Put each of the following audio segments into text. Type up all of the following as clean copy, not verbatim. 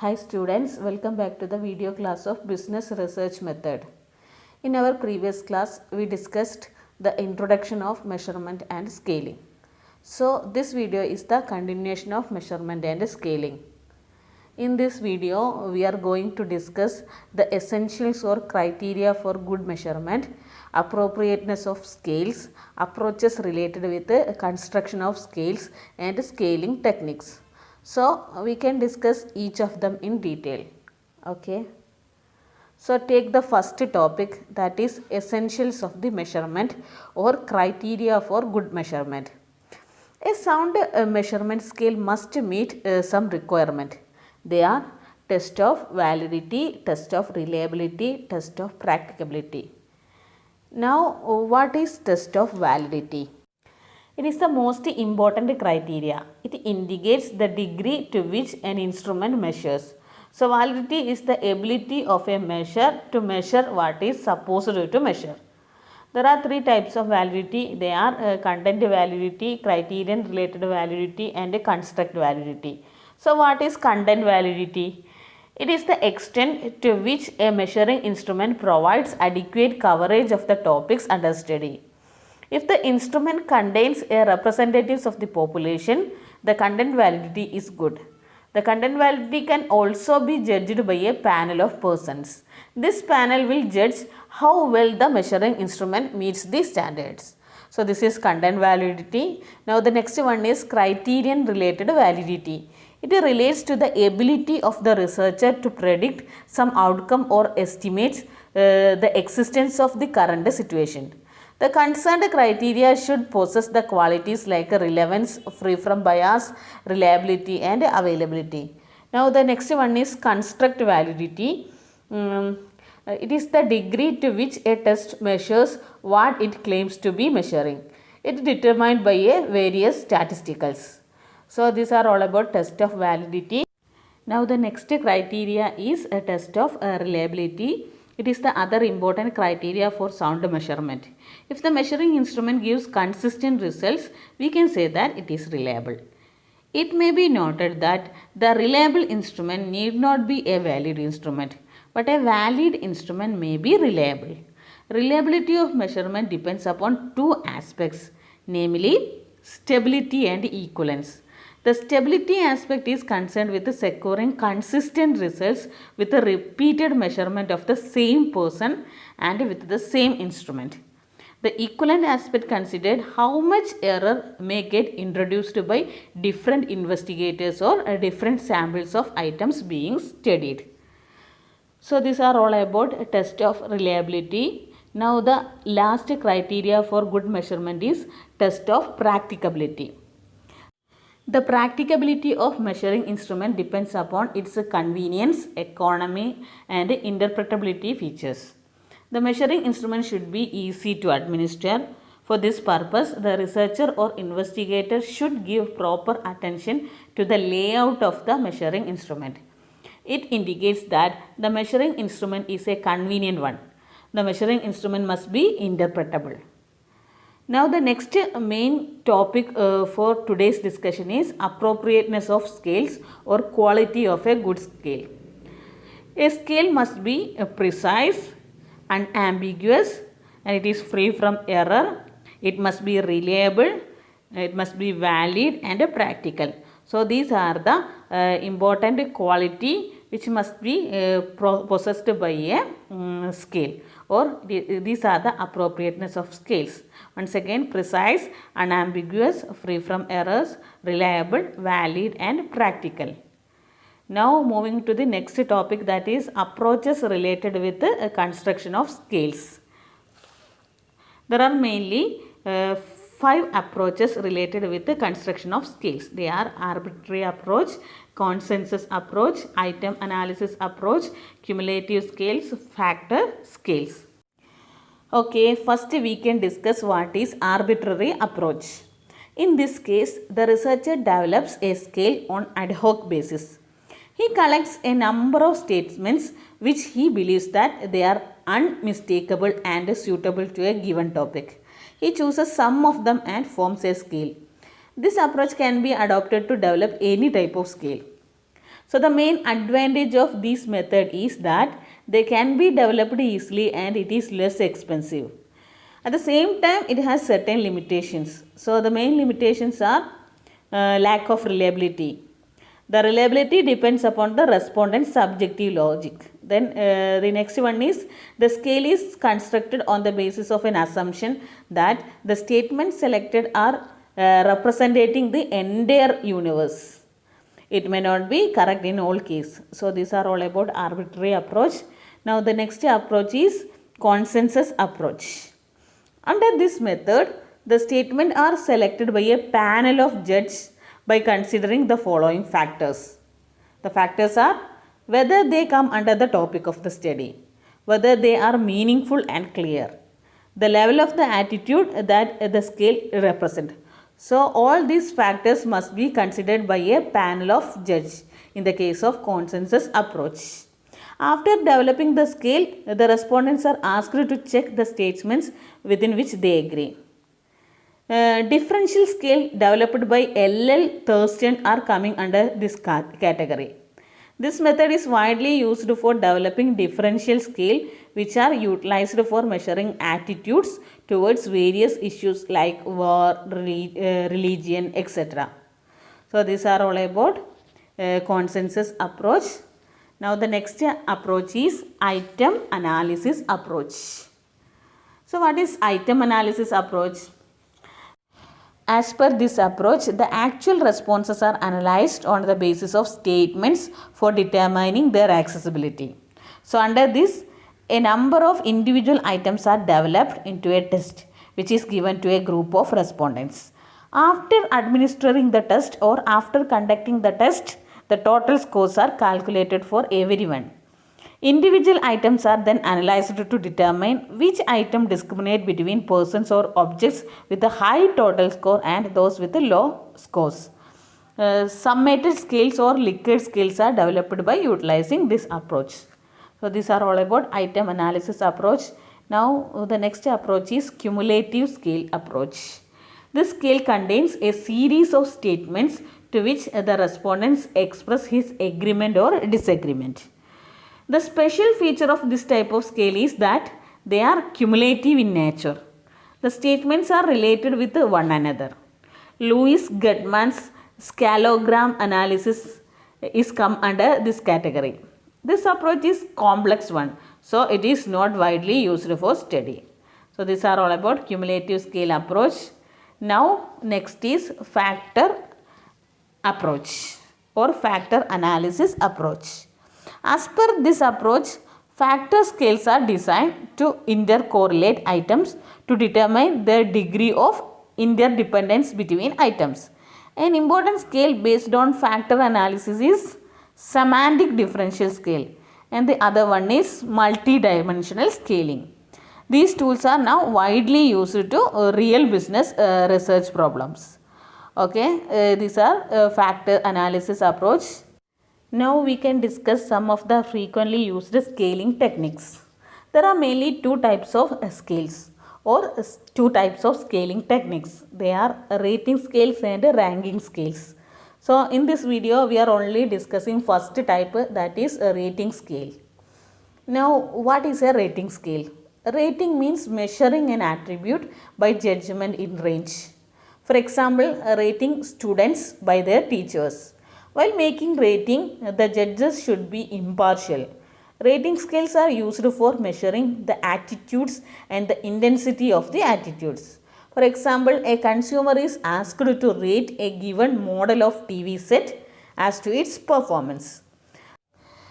Hi students, welcome back to the video class of Business Research Method. In our previous class, we discussed the introduction of measurement and scaling. So, this video is the continuation of measurement and scaling. In this video, we are going to discuss the essentials or criteria for good measurement, appropriateness of scales, approaches related with the construction of scales and scaling techniques. So, we can discuss each of them in detail. Okay. So, take the first topic, that is essentials of the measurement or criteria for good measurement. A sound measurement scale must meet some requirement. They are test of validity, test of reliability, test of practicability. Now, what is test of validity? It is the most important criteria. It indicates the degree to which an instrument measures. So, validity is the ability of a measure to measure what is supposed to measure. There are three types of validity. They are content validity, criterion related validity and construct validity. So, what is content validity? It is the extent to which a measuring instrument provides adequate coverage of the topics under study. If the instrument contains a representatives of the population, the content validity is good. The content validity can also be judged by a panel of persons. This panel will judge how well the measuring instrument meets the standards. So, this is content validity. Now, the next one is criterion related validity. It relates to the ability of the researcher to predict some outcome or estimates the existence of the current situation. The concerned criteria should possess the qualities like relevance, free from bias, reliability and availability. Now, the next one is construct validity. It is the degree to which a test measures what it claims to be measuring. It is determined by various statisticals. So, these are all about test of validity. Now, the next criteria is a test of reliability. It is the other important criteria for sound measurement. If the measuring instrument gives consistent results, we can say that it is reliable. It may be noted that the reliable instrument need not be a valid instrument, but a valid instrument may be reliable. Reliability of measurement depends upon two aspects, namely stability and equivalence. The stability aspect is concerned with securing consistent results with a repeated measurement of the same person and with the same instrument. The equivalent aspect considered how much error may get introduced by different investigators or different samples of items being studied. So, these are all about a test of reliability. Now, the last criteria for good measurement is test of practicability. The practicability of measuring instrument depends upon its convenience, economy and interpretability features. The measuring instrument should be easy to administer. For this purpose, the researcher or investigator should give proper attention to the layout of the measuring instrument. It indicates that the measuring instrument is a convenient one. The measuring instrument must be interpretable. Now, the next main topic for today's discussion is appropriateness of scales or quality of a good scale. A scale must be precise, unambiguous and it is free from error. It must be reliable, it must be valid and practical. So, these are the important quality which must be possessed by a scale, or these are the appropriateness of scales. Once again, precise, unambiguous, free from errors, reliable, valid and practical. Now, moving to the next topic, that is approaches related with the construction of scales. There are mainly 5 approaches related with the construction of scales. They are arbitrary approach, consensus approach, item analysis approach, cumulative scales, factor scales. Okay, first we can discuss what is arbitrary approach. In this case, the researcher develops a scale on ad hoc basis. He collects a number of statements which he believes that they are unmistakable and suitable to a given topic. He chooses some of them and forms a scale. This approach can be adopted to develop any type of scale. So the main advantage of this method is that they can be developed easily and it is less expensive. At the same time, it has certain limitations. So the main limitations are lack of reliability. The reliability depends upon the respondent's subjective logic. Then the next one is the scale is constructed on the basis of an assumption that the statements selected are representing the entire universe. It may not be correct in all cases. So these are all about arbitrary approach. Now the next approach is consensus approach. Under this method, the statements are selected by a panel of judges by considering the following factors. The factors are whether they come under the topic of the study, whether they are meaningful and clear, the level of the attitude that the scale represents. So all these factors must be considered by a panel of judges in the case of consensus approach. After developing the scale, the respondents are asked to check the statements within which they agree. Differential scale developed by L.L. Thurston are coming under this category. This method is widely used for developing differential scale which are utilized for measuring attitudes towards various issues like war, religion, etc. So these are all about consensus approach. Now the next approach is item analysis approach. So what is item analysis approach? As per this approach, the actual responses are analyzed on the basis of statements for determining their accessibility. So under this, a number of individual items are developed into a test which is given to a group of respondents. After administering the test or after conducting the test, the total scores are calculated for everyone. Individual items are then analyzed to determine which item discriminate between persons or objects with a high total score and those with a low scores. Summated scales or Likert scales are developed by utilizing this approach. So these are all about item analysis approach. Now the next approach is cumulative scale approach. This scale contains a series of statements to which the respondents express his agreement or disagreement. The special feature of this type of scale is that they are cumulative in nature. The statements are related with one another. Louis Gutmann's scaleogram analysis is come under this category. This approach is complex one, so it is not widely used for study. So these are all about cumulative scale approach. Now next is factor approach or factor analysis approach. As per this approach, factor scales are designed to intercorrelate items to determine their degree of interdependence between items. An important scale based on factor analysis is semantic differential scale and the other one is multidimensional scaling. These tools are now widely used to real business research problems. Okay, these are factor analysis approach. Now we can discuss some of the frequently used scaling techniques. There are mainly two types of scales or two types of scaling techniques. They are rating scales and ranking scales. So in this video we are only discussing first type, that is a rating scale. Now what is a rating scale? A rating means measuring an attribute by judgment in range. For example, rating students by their teachers. While making rating, the judges should be impartial. Rating scales are used for measuring the attitudes and the intensity of the attitudes. For example, a consumer is asked to rate a given model of TV set as to its performance.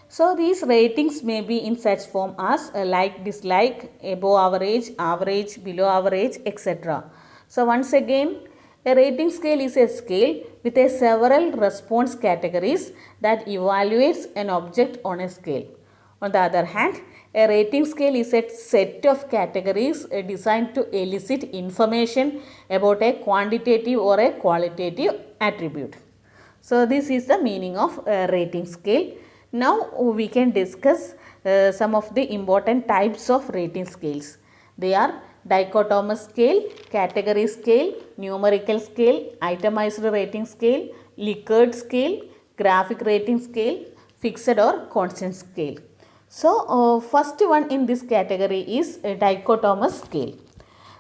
So these ratings may be in such form as like, dislike, above average, average, below average, etc. So once again, a rating scale is a scale with a several response categories that evaluates an object on a scale. On the other hand, a rating scale is a set of categories designed to elicit information about a quantitative or a qualitative attribute. So this is the meaning of a rating scale. Now we can discuss some of the important types of rating scales. They are dichotomous scale, category scale, numerical scale, itemized rating scale, Likert scale, graphic rating scale, fixed or constant scale. So first one in this category is a dichotomous scale.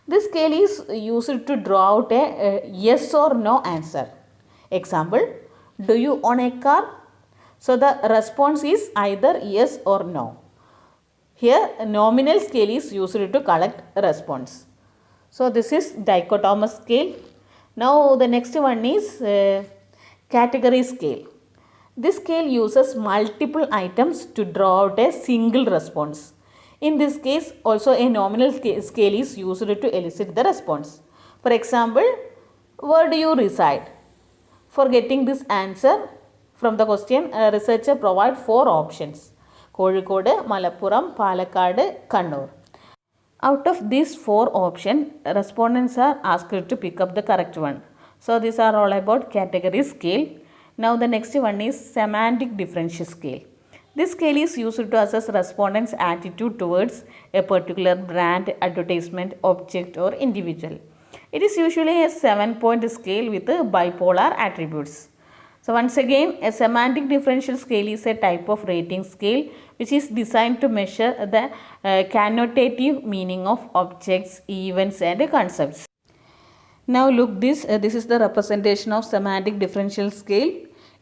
This scale is used to draw out a yes or no answer. Example, do you own a car? So the response is either yes or no. Here a nominal scale is used to collect a response. So this is dichotomous scale. Now the next one is category scale. This scale uses multiple items to draw out a single response. In this case also a nominal scale is used to elicit the response. For example, where do you reside? For getting this answer from the question, a researcher provides 4 options: Kozhikode, Malappuram, Palakkad, Kannur. Out of these 4 options, respondents are asked to pick up the correct one. So these are all about category scale. Now the next one is semantic differential scale. This scale is used to assess respondents' attitude towards a particular brand, advertisement, object or individual. It is usually a 7-point scale with bipolar attributes. So once again, a semantic differential scale is a type of rating scale which is designed to measure the connotative meaning of objects, events and concepts. Now look this is the representation of semantic differential scale.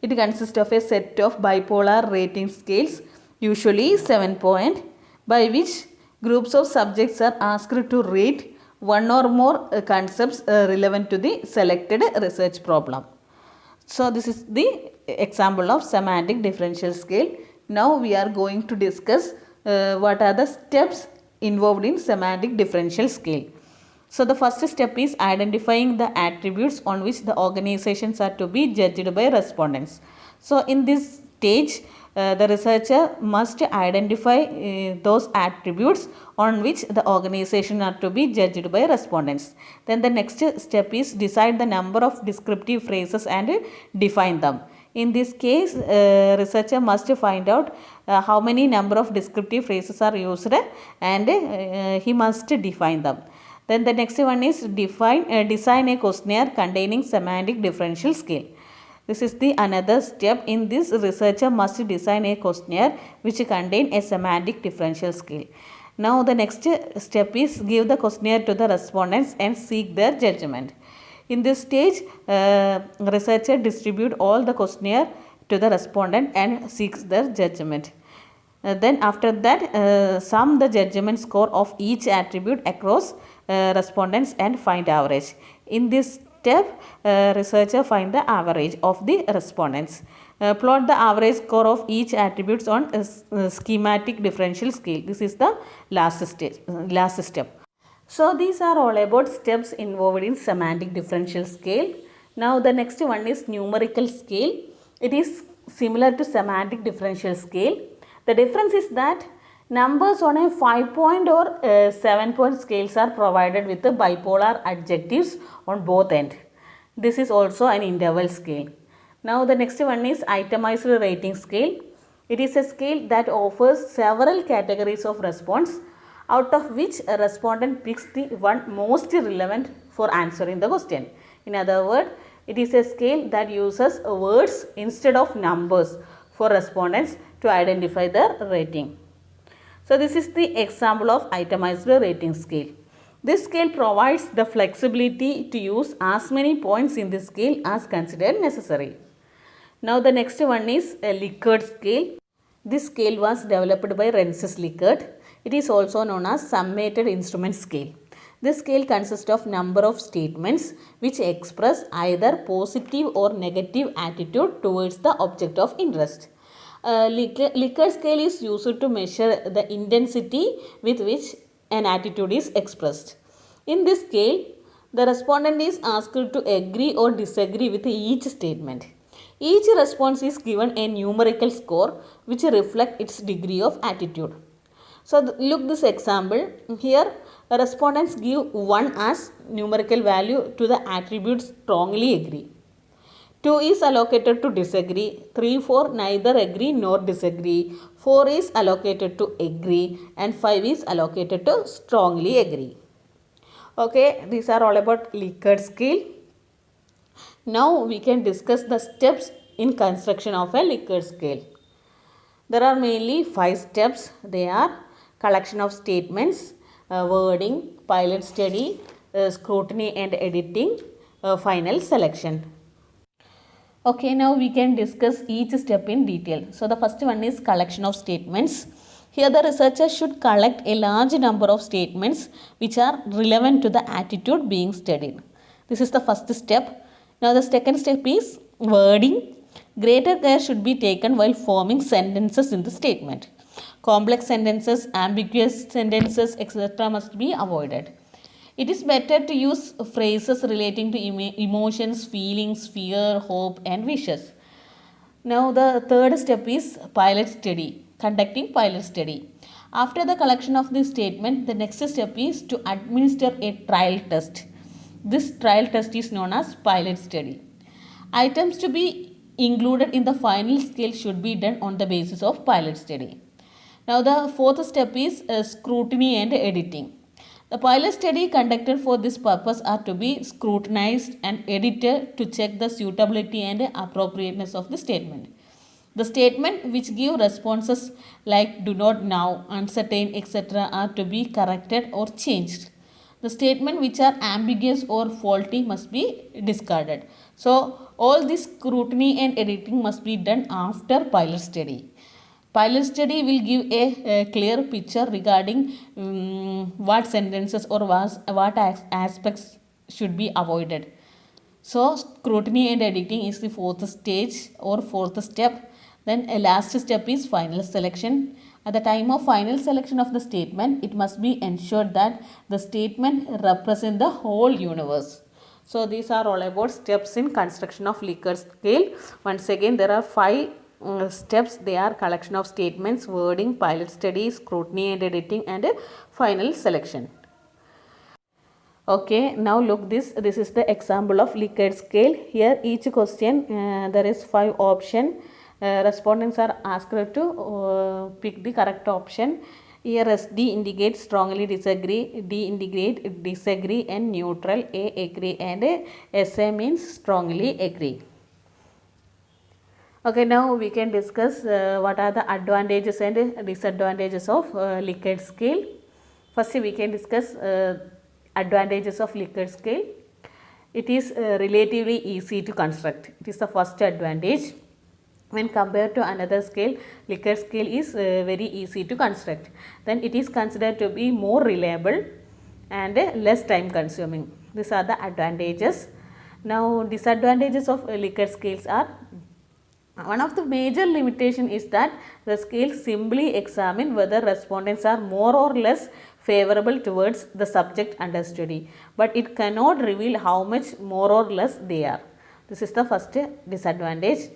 It consists of a set of bipolar rating scales, usually 7-point, by which groups of subjects are asked to rate one or more concepts relevant to the selected research problem. So this is the example of semantic differential scale. Now we are going to discuss what are the steps involved in semantic differential scale. So the first step is identifying the attributes on which the organizations are to be judged by respondents. So in this stage, the researcher must identify those attributes on which the organization are to be judged by respondents. Then the next step is decide the number of descriptive phrases and define them. In this case, researcher must find out how many number of descriptive phrases are used and he must define them. Then the next one is design a questionnaire containing semantic differential scale. This is the another step. In this, researcher must design a questionnaire which contain a semantic differential scale. Now the next step is give the questionnaire to the respondents and seek their judgment. In this stage, researcher distribute all the questionnaire to the respondent and seeks their judgment. Then after that, sum the judgment score of each attribute across respondents and find average. In this step, researcher find the average of the respondents. Plot the average score of each attributes on a schematic differential scale. This is the last step. So these are all about steps involved in semantic differential scale. Now the next one is numerical scale. It is similar to semantic differential scale. The difference is that numbers on a 5-point or 7-point scales are provided with the bipolar adjectives on both ends. This is also an interval scale. Now the next one is itemized rating scale. It is a scale that offers several categories of response, out of which a respondent picks the one most relevant for answering the question. In other words, it is a scale that uses words instead of numbers for respondents to identify their rating. So this is the example of itemized rating scale. This scale provides the flexibility to use as many points in the scale as considered necessary. Now the next one is a Likert scale. This scale was developed by Rensis Likert. It is also known as summated instrument scale. This scale consists of number of statements which express either positive or negative attitude towards the object of interest. Likert scale is used to measure the intensity with which an attitude is expressed. In this scale, the respondent is asked to agree or disagree with each statement. Each response is given a numerical score which reflects its degree of attitude. So look this example. Here respondents give 1 as numerical value to the attribute strongly agree. 2 is allocated to disagree, 3, 4 neither agree nor disagree, 4 is allocated to agree and 5 is allocated to strongly agree. Okay, these are all about Likert scale. Now we can discuss the steps in construction of a Likert scale. There are mainly 5 steps. They are collection of statements, wording, pilot study, scrutiny and editing, final selection. Okay, now we can discuss each step in detail. So the first one is collection of statements. Here the researcher should collect a large number of statements which are relevant to the attitude being studied. This is the first step. Now the second step is wording. Greater care should be taken while forming sentences in the statement. Complex sentences, ambiguous sentences, etc. must be avoided. It is better to use phrases relating to emotions, feelings, fear, hope and wishes. Now the third step is pilot study, conducting pilot study. After the collection of this statement, the next step is to administer a trial test. This trial test is known as pilot study. Items to be included in the final scale should be done on the basis of pilot study. Now the fourth step is scrutiny and editing. The pilot study conducted for this purpose are to be scrutinized and edited to check the suitability and appropriateness of the statement. The statement which give responses like do not now, uncertain, etc. are to be corrected or changed. The statement which are ambiguous or faulty must be discarded. So all this scrutiny and editing must be done after pilot study. Pilot study will give a clear picture regarding what sentences or what aspects should be avoided. So scrutiny and editing is the fourth stage or fourth step. Then a last step is final selection. At the time of final selection of the statement, it must be ensured that the statement represents the whole universe. So these are all about steps in construction of Likert scale. Once again, there are 5 steps. They are collection of statements, wording, pilot study, scrutiny and editing and final selection. Okay, now look this is the example of Likert scale. Here each question there is 5 option. Respondents are asked to pick the correct option. Here as D indicates strongly disagree, D indicate disagree and neutral, A agree and SA means strongly agree. Okay, now we can discuss what are the advantages and disadvantages of Likert scale. First we can discuss advantages of Likert scale. It is relatively easy to construct. It is the first advantage. When compared to another scale, Likert scale is very easy to construct. Then it is considered to be more reliable and less time consuming. These are the advantages. Now disadvantages of Likert scales are, one of the major limitation is that the scale simply examine whether respondents are more or less favorable towards the subject under study, but it cannot reveal how much more or less they are. This is the first disadvantage.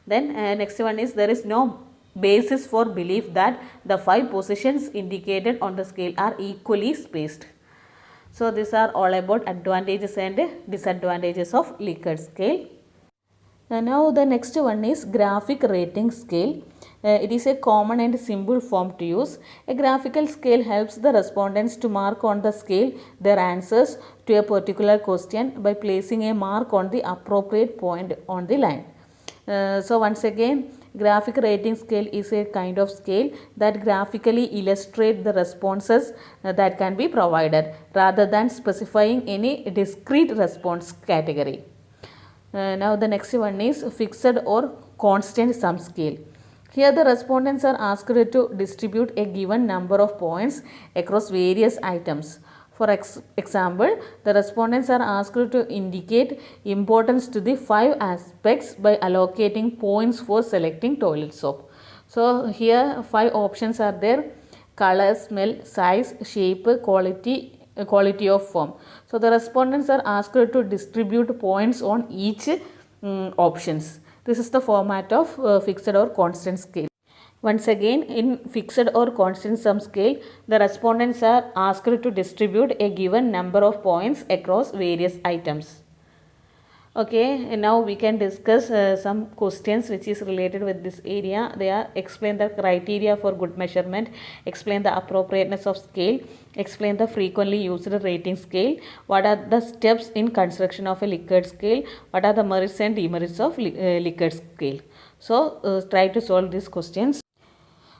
Then next one is there is no basis for belief that the 5 positions indicated on the scale are equally spaced. So these are all about advantages and disadvantages of Likert scale. Now the next one is graphic rating scale. It is a common and simple form to use. A graphical scale helps the respondents to mark on the scale their answers to a particular question by placing a mark on the appropriate point on the line. So once again, graphic rating scale is a kind of scale that graphically illustrate the responses that can be provided rather than specifying any discrete response category. Now the next one is fixed or constant sum scale. Here the respondents are asked to distribute a given number of points across various items. For example, the respondents are asked to indicate importance to the 5 aspects by allocating points for selecting toilet soap. So here 5 options are there: color, smell, size, shape, quality of form. So the respondents are asked to distribute points on each options. This is the format of fixed or constant scale. Once again, in fixed or constant sum scale, the respondents are asked to distribute a given number of points across various items. Okay, and now we can discuss some questions which is related with this area. They are explain the criteria for good measurement, explain the appropriateness of scale, explain the frequently used rating scale, what are the steps in construction of a Likert scale, what are the merits and demerits of Likert scale. So try to solve these questions.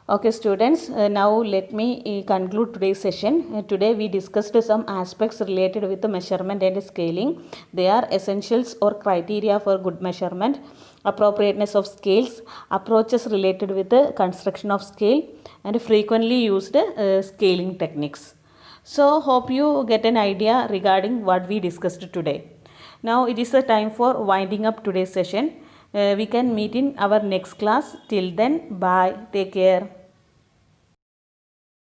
Okay students, now let me conclude today's session. Today we discussed some aspects related with the measurement and scaling. They are essentials or criteria for good measurement, appropriateness of scales, approaches related with the construction of scale, and frequently used scaling techniques. So hope you get an idea regarding what we discussed today. Now it is the time for winding up today's session. We can meet in our next class. Till then, bye. Take care.